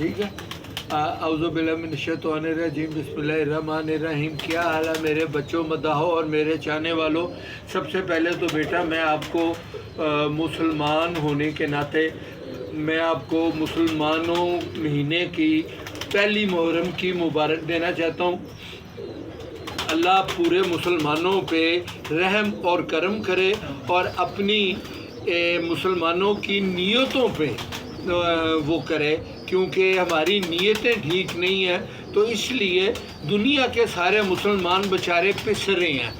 ٹھیک ہے. اعوذ باللہ من الشیطان الرجیم بسم اللہ الرحمن الرحیم. کیا حال ہے میرے بچوں مداحوں اور میرے چاہنے والوں. سب سے پہلے تو بیٹا میں آپ کو مسلمان ہونے کے ناطے میں آپ کو مسلمانوں مہینے کی پہلی محرم کی مبارک دینا چاہتا ہوں. اللہ پورے مسلمانوں پہ رحم اور کرم کرے اور اپنی مسلمانوں کی نیتوں پہ وہ کرے، کیونکہ ہماری نیتیں ٹھیک نہیں ہیں تو اس لیے دنیا کے سارے مسلمان بیچارے پس رہے ہیں.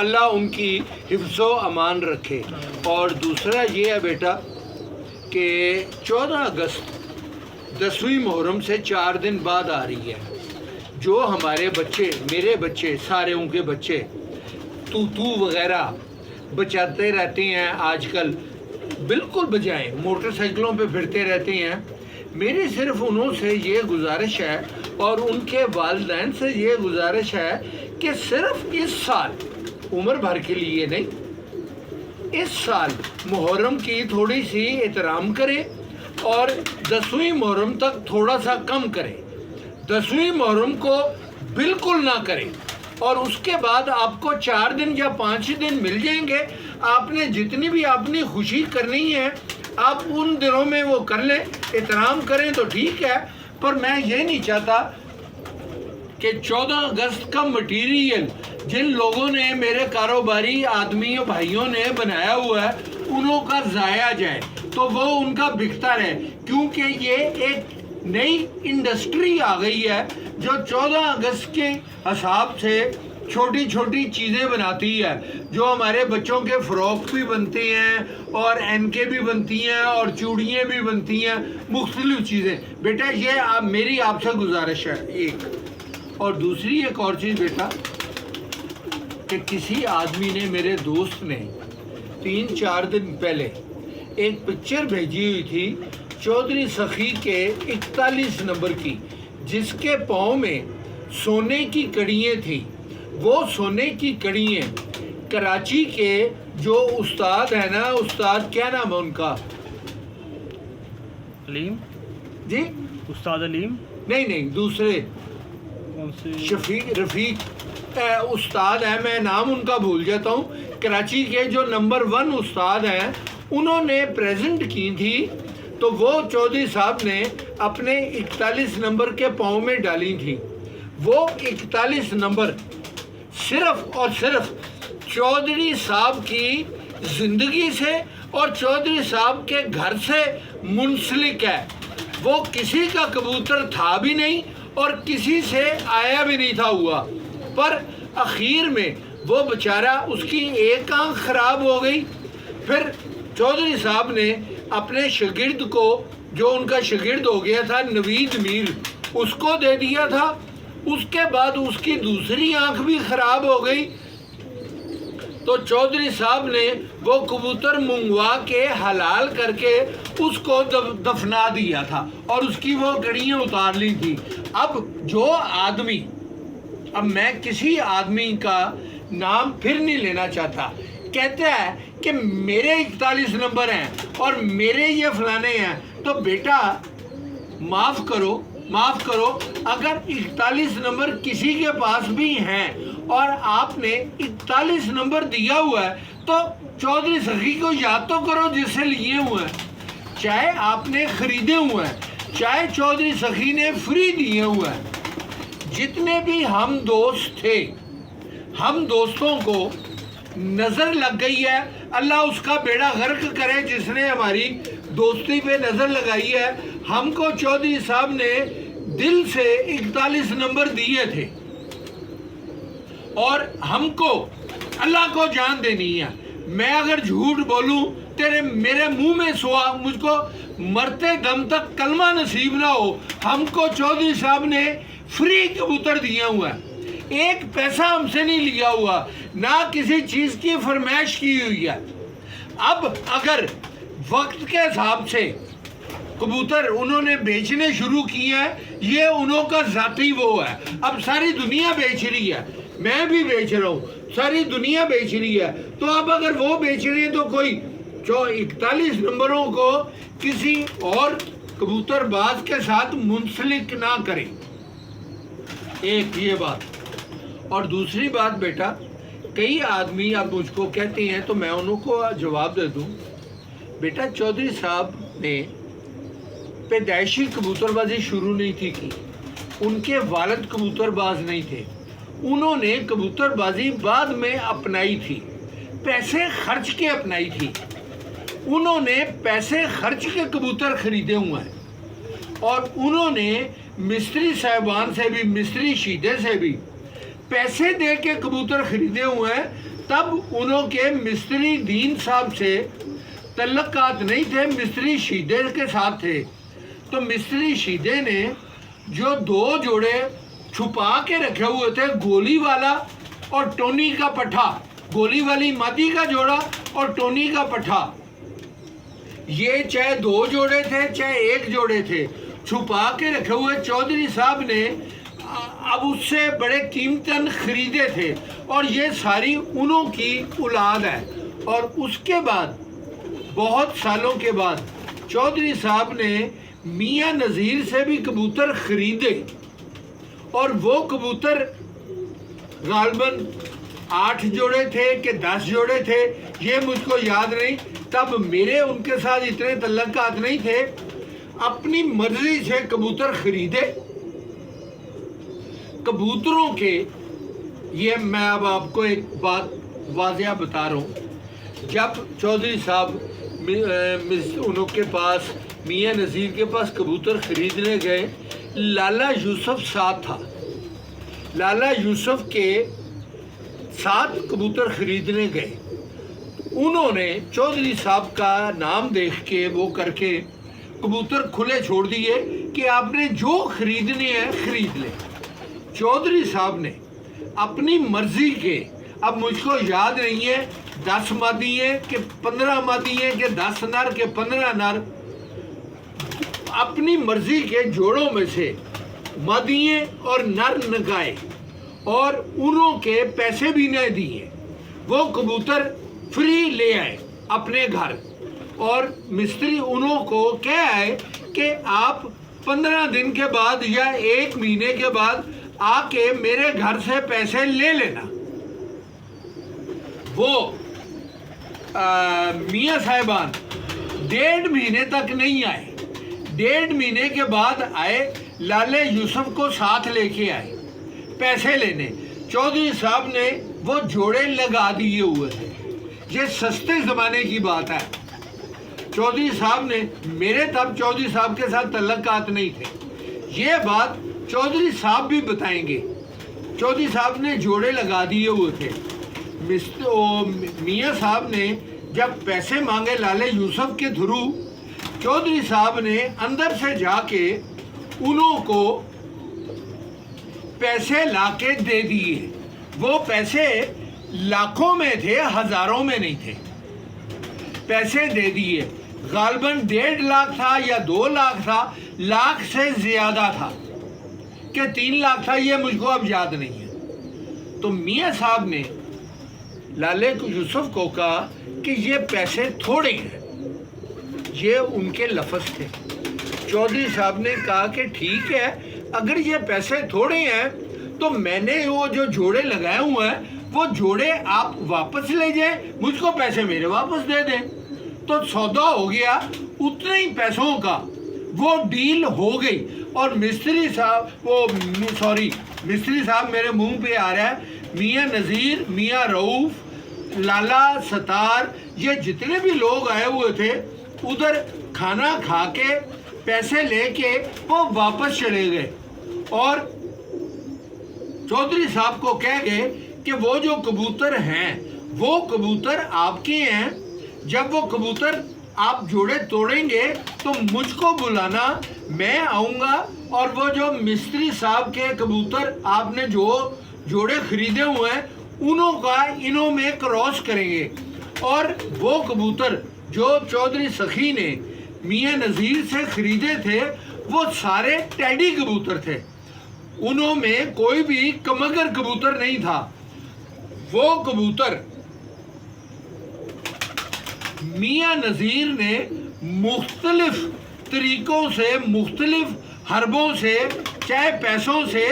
اللہ ان کی حفظ و امان رکھے. اور دوسرا یہ ہے بیٹا کہ 14 اگست 10ویں محرم سے 4 دن بعد آ رہی ہے. جو ہمارے بچے، میرے بچے، سارے ان کے بچے تو وغیرہ بچاتے رہتے ہیں آج کل، بالکل بجائیں، موٹر سائیکلوں پہ پھرتے رہتے ہیں. میری صرف انہوں سے یہ گزارش ہے اور ان کے والدین سے یہ گزارش ہے کہ صرف اس سال، عمر بھر کے لیے نہیں، اس سال محرم کی تھوڑی سی احترام کرے اور 10ویں محرم تک تھوڑا سا کم کرے. 10ویں محرم کو بالکل نہ کرے اور اس کے بعد آپ کو 4 دن یا 5 دن مل جائیں گے. آپ نے جتنی بھی اپنی خوشی کرنی ہے آپ ان دنوں میں وہ کر لیں، احترام کریں تو ٹھیک ہے. پر میں یہ نہیں چاہتا کہ 14 اگست کا مٹیریل جن لوگوں نے، میرے کاروباری آدمیوں بھائیوں نے بنایا ہوا ہے، انہوں کا ضائع جائے تو وہ ان کا بکتا رہے. کیونکہ یہ ایک نئی انڈسٹری آ گئی ہے جو 14 اگست کے حساب سے چھوٹی چھوٹی چیزیں بناتی ہے، جو ہمارے بچوں کے فراک بھی بنتے ہیں اور اینکیں بھی بنتی ہیں اور چوڑیاں بھی بنتی ہیں، مختلف چیزیں. بیٹا یہ میری آپ سے گزارش ہے ایک. اور دوسری ایک اور چیز بیٹا کہ کسی آدمی نے، میرے دوست نے 3-4 دن پہلے ایک پکچر بھیجی ہوئی تھی چودھری سخی کے 41 نمبر کی، جس کے پاؤں میں سونے کی کڑیاں تھیں. وہ سونے کی کڑیاں کراچی کے جو استاد ہیں نا، استاد کیا نام ہے ان کا؟ علیم جی، استاد علیم نہیں دوسرے، شفیق رفیق استاد ہیں، میں نام ان کا بھول جاتا ہوں. کراچی کے جو نمبر 1 استاد ہیں، انہوں نے پریزنٹ کی تھی تو وہ چودھری صاحب نے اپنے 41 نمبر کے پاؤں میں ڈالی تھی. وہ 41 نمبر صرف اور صرف چودھری صاحب کی زندگی سے اور چودھری صاحب کے گھر سے منسلک ہے. وہ کسی کا کبوتر تھا بھی نہیں اور کسی سے آیا بھی نہیں تھا ہوا، پر اخیر میں وہ بیچارہ، اس کی ایک آنکھ خراب ہو گئی. پھر چودھری صاحب نے اپنے شاگرد کو، جو ان کا شاگرد ہو گیا تھا نوید میر، اس کو دے دیا تھا. اس کے بعد اس کی دوسری آنکھ بھی خراب ہو گئی تو چودھری صاحب نے وہ کبوتر منگوا کے حلال کر کے اس کو دفنا دیا تھا اور اس کی وہ کڑیاں اتار لی تھی. اب جو آدمی، اب میں کسی آدمی کا نام پھر نہیں لینا چاہتا، کہتا ہے کہ میرے 41 نمبر ہیں اور میرے یہ فلانے ہیں، تو بیٹا معاف کرو، اگر 41 نمبر کسی کے پاس بھی ہیں اور آپ نے 41 نمبر دیا ہوا ہے تو چودھری سخی کو یاد تو کرو جس سے لیے ہوئے ہیں. چاہے آپ نے خریدے ہوئے ہیں، چاہے چودھری سخی نے فری دیے ہوئے ہیں. جتنے بھی ہم دوست تھے، ہم دوستوں کو نظر لگ گئی ہے، اللہ اس کا بیڑا غرق کرے جس نے ہماری دوستی پہ نظر لگائی ہے. ہم کو چودھری صاحب نے دل سے 41 نمبر دیے تھے اور ہم کو اللہ کو جان دینی ہے. میں اگر جھوٹ بولوں میرے منہ میں سوا، مجھ کو مرتے دم تک کلمہ نصیب نہ ہو. ہم کو چودھری صاحب نے فری کبوتر دیا ہوا ہے، ایک پیسہ ہم سے نہیں لیا ہوا، نہ کسی چیز کی فرمائش کی ہوئی ہے. اب اگر وقت کے حساب سے کبوتر انہوں نے بیچنے شروع کیے ہیں، یہ انہوں کا ذاتی وہ ہے. اب ساری دنیا بیچ رہی ہے، میں بھی بیچ رہا ہوں، ساری دنیا بیچ رہی ہے. تو اب اگر وہ بیچ رہی ہے تو کوئی 41 نمبروں کو کسی اور कबूतरबाज के साथ मुंसलिक ना करें। एक ये बात। और दूसरी बात बेटा, कई आदमी अब मुझको कहते हैं तो मैं उनको जवाब दे दूं, बेटा चौधरी साहब ने पैदाइशी कबूतरबाजी शुरू नहीं थी की, उनके वालिद कबूतरबाज नहीं थे, उन्होंने कबूतरबाजी बाद में अपनाई थी, पैसे खर्च के अपनाई थी। उन्होंने पैसे खर्च के कबूतर खरीदे हुए हैं और उन्होंने मिस्त्री साहबान से भी, मिस्त्री शीदे से भी पैसे दे के कबूतर खरीदे हुए हैं। तब उन्होंने मिस्त्री दीन साहब से तल्लकात नहीं थे, मिस्त्री शीदे के साथ थे। तो मिस्त्री शीदे ने जो 2 जोड़े छुपा के रखे हुए थे, गोली वाला और टोनी का पठा, गोली वाली मादी का जोड़ा और टोनी का पठा, ये चाहे 2 जोड़े थे चाहे 1 जोड़े थे, छुपा के रखे हुए चौधरी साहब ने अब उससे बड़े कीमतन खरीदे थे और ये सारी उन्हों की औलाद है। और उसके बाद बहुत सालों के बाद चौधरी साहब ने मियाँ नज़ीर से भी कबूतर खरीदे और वो कबूतर गालबन 8 जोड़े थे कि 10 जोड़े थे, ये मुझको याद नहीं। तब मेरे उनके साथ इतने तल्लकात नहीं थे। अपनी मर्जी से कबूतर खरीदे। कबूतरों के, ये मैं अब आपको एक बात वाज़िया बता रहा हूँ। जब चौधरी साहब उनके पास, मियाँ नज़ीर के पास कबूतर खरीदने गए, लाला यूसुफ साथ था। लाला यूसुफ के साथ कबूतर खरीदने गए। उन्होंने चौधरी साहब का नाम देख के वो करके कबूतर खुले छोड़ दिए कि आपने जो खरीदने हैं खरीद ले। चौधरी साहब ने अपनी मर्जी के, अब मुझको याद नहीं है 10 मादी हैं कि 15 मादी हैं कि 10 नर के 15 नर, अपनी मर्जी के जोड़ों में से मादिए और नर नगाए और उन्हों के पैसे भी नहीं दिए। वो कबूतर फ्री ले आए अपने घर और मिस्त्री उन्हों को कह आए कि आप 15 दिन के बाद या 1 महीने के बाद आके मेरे घर से पैसे ले लेना। वो मियाँ साहिबान 1.5 महीने तक नहीं आए। 1.5 महीने के बाद आए, लाले यूसुफ को साथ लेके आए पैसे लेने। चौधरी साहब ने वो जोड़े लगा दिए हुए थे। ये सस्ते ज़माने की बात है। चौधरी साहब ने, मेरे तब चौधरी साहब के साथ तल्लकात नहीं थे, ये बात चौधरी साहब भी बताएंगे। चौधरी साहब ने जोड़े लगा दिए हुए थे। मियाँ साहब ने जब पैसे मांगे लाले यूसुफ के थ्रू, चौधरी साहब ने अंदर से जाके उन्हों को पैसे लाके दे दिए। वो पैसे लाखों में थे, हजारों में नहीं थे। पैसे दे दिए। गालबन 1.5 लाख था या 2 लाख था, लाख से ज्यादा था कि 3 लाख था, ये मुझको अब याद नहीं है। तो मियाँ साहब ने लाले यूसुफ को कहा कि ये पैसे थोड़े हैं, ये उनके लफ्ज़ थे। चौधरी साहब ने कहा कि ठीक है, अगर ये पैसे थोड़े हैं तो मैंने वो जो जोड़े लगाए हुए हैं वो जोड़े आप वापस ले जाएं, मुझको पैसे मेरे वापस दे दें। तो सौदा हो गया, उतने ही पैसों का वो डील हो गई। और मिस्त्री साहब मेरे मुंह पे आ रहा है, मियाँ नज़ीर, मियाँ रऊफ़, लाला सतार, ये जितने भी लोग आए हुए थे उधर खाना खा के पैसे लेके वो वापस चले गए और चौधरी साहब को कह गए कि वो जो कबूतर हैं वो कबूतर आपके हैं। जब वो कबूतर आप जोड़े तोड़ेंगे तो मुझको बुलाना, मैं आऊँगा और वो जो मिस्त्री साहब के कबूतर आपने जो जोड़े खरीदे हुए हैं उन्हों का इन्हों में क्रॉस करेंगे। और वो कबूतर जो चौधरी सखी ने मियाँ नज़ीर से खरीदे थे वो सारे टैडी कबूतर थे, उन्हों में कोई भी कमगर कबूतर नहीं था। वो कबूतर मियाँ नज़ीर ने मुख्तलिफ तरीक़ों से, मुख्तलिफ हरबों से, चाहे पैसों से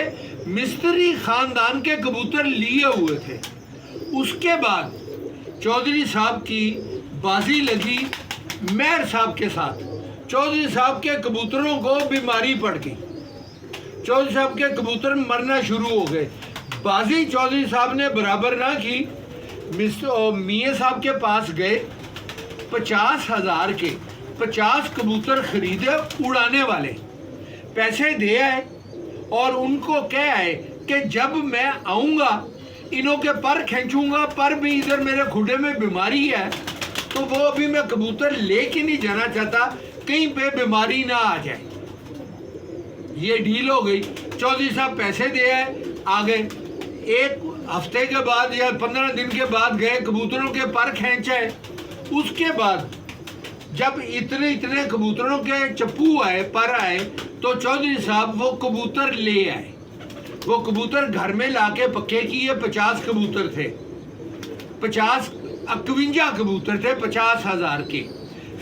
मिस्त्री ख़ानदान के कबूतर लिए हुए थे। उसके बाद चौधरी साहब की बाजी लगी मेहर साहब के साथ। चौधरी साहब के कबूतरों को बीमारी पड़ गई, चौधरी साहब के कबूतर मरना शुरू हो गए। बाजी चौधरी साहब ने बराबर ना की, मियाँ साहब के पास गए, 50,000 के 50 कबूतर खरीदे उड़ाने वाले, पैसे दे आए और उनको कह आए कि जब मैं आऊँगा इनों के पर खींचूंगा, पर भी इधर मेरे खुडे में बीमारी है तो वो अभी मैं कबूतर लेके नहीं जाना चाहता, कहीं पे बीमारी ना आ जाए। ये डील हो गई। चौधरी साहब पैसे दे आए, आ गए। एक हफ्ते के बाद या 15 दिन के बाद गए, कबूतरों के पर खींचे। उसके बाद जब इतने कबूतरों के चप्पू आए, पर आए, तो चौधरी साहब वो कबूतर ले आए। वो कबूतर घर में लाके पक्के किए। 50 कबूतर थे, 51 कबूतर थे 50,000 के,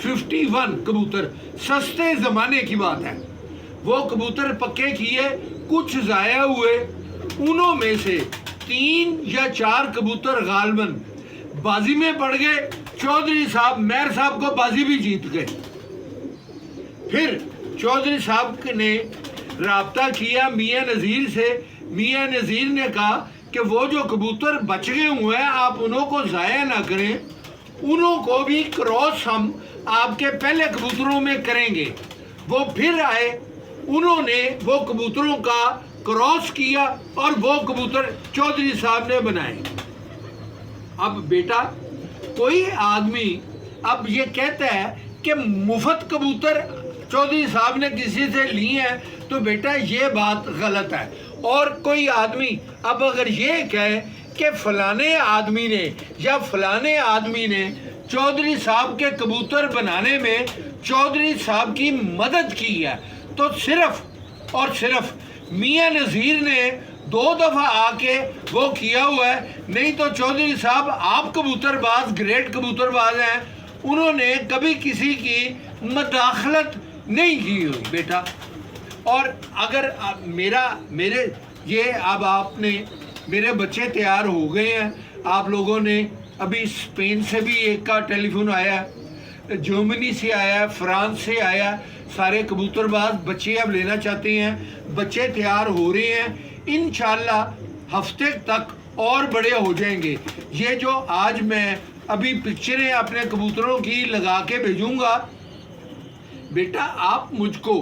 51 कबूतर, सस्ते ज़माने की बात है। वो कबूतर पक्के किए, कुछ ज़ाया हुए, उनों में से 3 या 4 कबूतर गालबन बाजी में पड़ गए। चौधरी साहब मेहर साहब को बाजी भी जीत गए। फिर चौधरी साहब ने राब्ता किया मियाँ नज़ीर से। मियाँ नज़ीर ने कहा कि वो जो कबूतर बच गए हुए हैं आप उन्हों को ज़ाया ना करें, उन्हों को भी क्रॉस हम आपके पहले कबूतरों में करेंगे। वो फिर आए, उन्होंने वो कबूतरों का क्रॉस किया और वो कबूतर चौधरी साहब ने बनाए। अब बेटा कोई आदमी अब ये कहता है कि मुफ्त कबूतर चौधरी साहब ने किसी से लिए हैं, तो बेटा ये बात गलत है। और कोई आदमी अब अगर ये कहे कि फलाने आदमी ने या फलाने आदमी ने चौधरी साहब के कबूतर बनाने में चौधरी साहब की मदद की है, तो सिर्फ और सिर्फ मियाँ नज़ीर ने 2 दफ़ा आके वो किया हुआ है। नहीं तो चौधरी साहब आप कबूतरबाज, ग्रेट कबूतरबाज हैं, उन्होंने कभी किसी की मदाखलत नहीं की हुई बेटा। और अगर मेरे ये अब आपने मेरे बच्चे तैयार हो गए हैं, आप लोगों ने अभी स्पेन से भी एक का टेलीफोन आया, जर्मनी से आया, फ्रांस से आया, सारे कबूतरबाज बच्चे अब लेना चाहते हैं। बच्चे तैयार हो रहे हैं, इंशाल्लाह हफ्ते तक और बड़े हो जाएंगे। ये जो आज मैं अभी पिक्चरें अपने कबूतरों की लगा के भेजूंगा, बेटा आप मुझको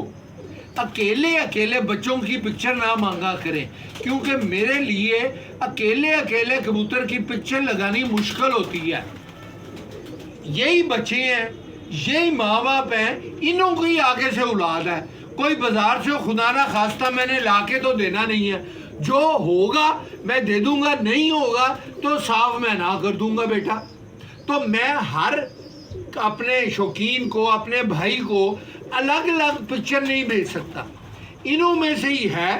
अकेले बच्चों की पिक्चर ना मांगा करें, क्योंकि मेरे लिए अकेले कबूतर की पिक्चर लगानी मुश्किल होती है। यही बच्चे हैं, यही माँ बाप हैं, इन्हों की आगे से औलाद है। कोई बाजार से खुदा ना खास्ता मैंने लाके तो देना नहीं है, जो होगा मैं दे दूंगा, नहीं होगा तो साफ मैं ना कर दूंगा बेटा। तो मैं हर अपने शौकीन को, अपने भाई को अलग अलग पिक्चर नहीं भेज सकता। इन्हों में से ही है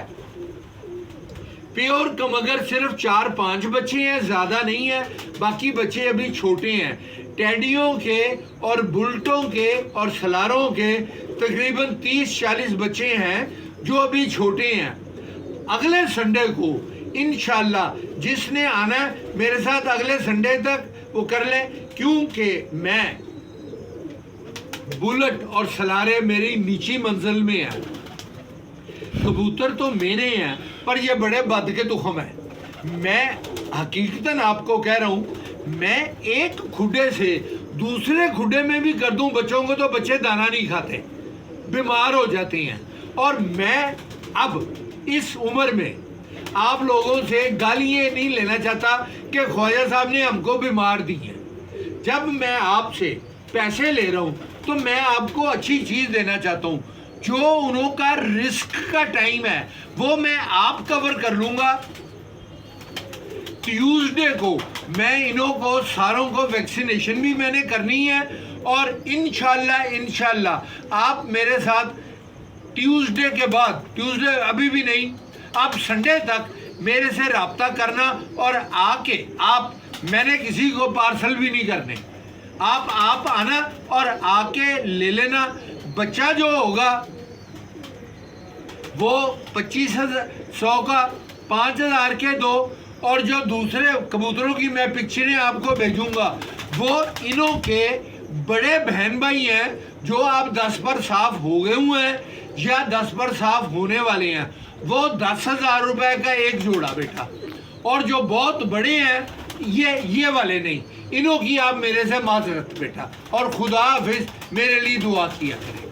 प्योर कमगर, सिर्फ 4-5 बच्चे हैं, ज़्यादा नहीं है, बाकी बच्चे अभी छोटे हैं। टेडियों के और बुल्टों के और सलारों के तकरीबन 30-40 बच्चे हैं जो अभी छोटे हैं। अगले संडे को इंशाल्लाह जिसने आना है मेरे साथ अगले संडे तक वो कर ले, क्योंकि मैं बुलेट और सलारे मेरी नीची मंजिल में है। कबूतर तो मेरे हैं पर ये बड़े बद के तुखम है। मैं हकीकतन आपको कह रहा हूँ, मैं एक खुडे से दूसरे खुडे में भी कर दूं बच्चों को तो बच्चे दाना नहीं खाते, बीमार हो जाते हैं। और मैं अब इस उम्र में आप लोगों से गालियाँ नहीं लेना चाहता कि ख्वाजा साहब ने हमको बीमार दी है। जब मैं आपसे पैसे ले रहा हूँ तो मैं आपको अच्छी चीज़ देना चाहता हूँ। जो उन्हों का रिस्क का टाइम है वो मैं आप कवर कर लूँगा। ट्यूसडे को मैं इन्हों को सारों को वैक्सीनेशन भी मैंने करनी है, और इंशाल्लाह आप मेरे साथ ट्यूसडे के बाद, ट्यूसडे अभी भी नहीं, आप संडे तक मेरे से रब्ता करना और आके मैंने किसी को पार्सल भी नहीं करने, आप आना और आके ले लेना। बच्चा जो होगा वो 2500 का 5000 के दो, और जो दूसरे कबूतरों की मैं पिक्चरें आपको भेजूंगा वो इनों के बड़े बहन भाई हैं जो आप 10 पर साफ हो गए हुए हैं या 10 पर साफ होने वाले हैं, वो 10,000 रुपए का एक जोड़ा बेटा। और जो बहुत बड़े हैं ये वाले नहीं, इनों की आप मेरे से माजरत बेटा, और खुदा हाफिज, मेरे लिए दुआ किया करें।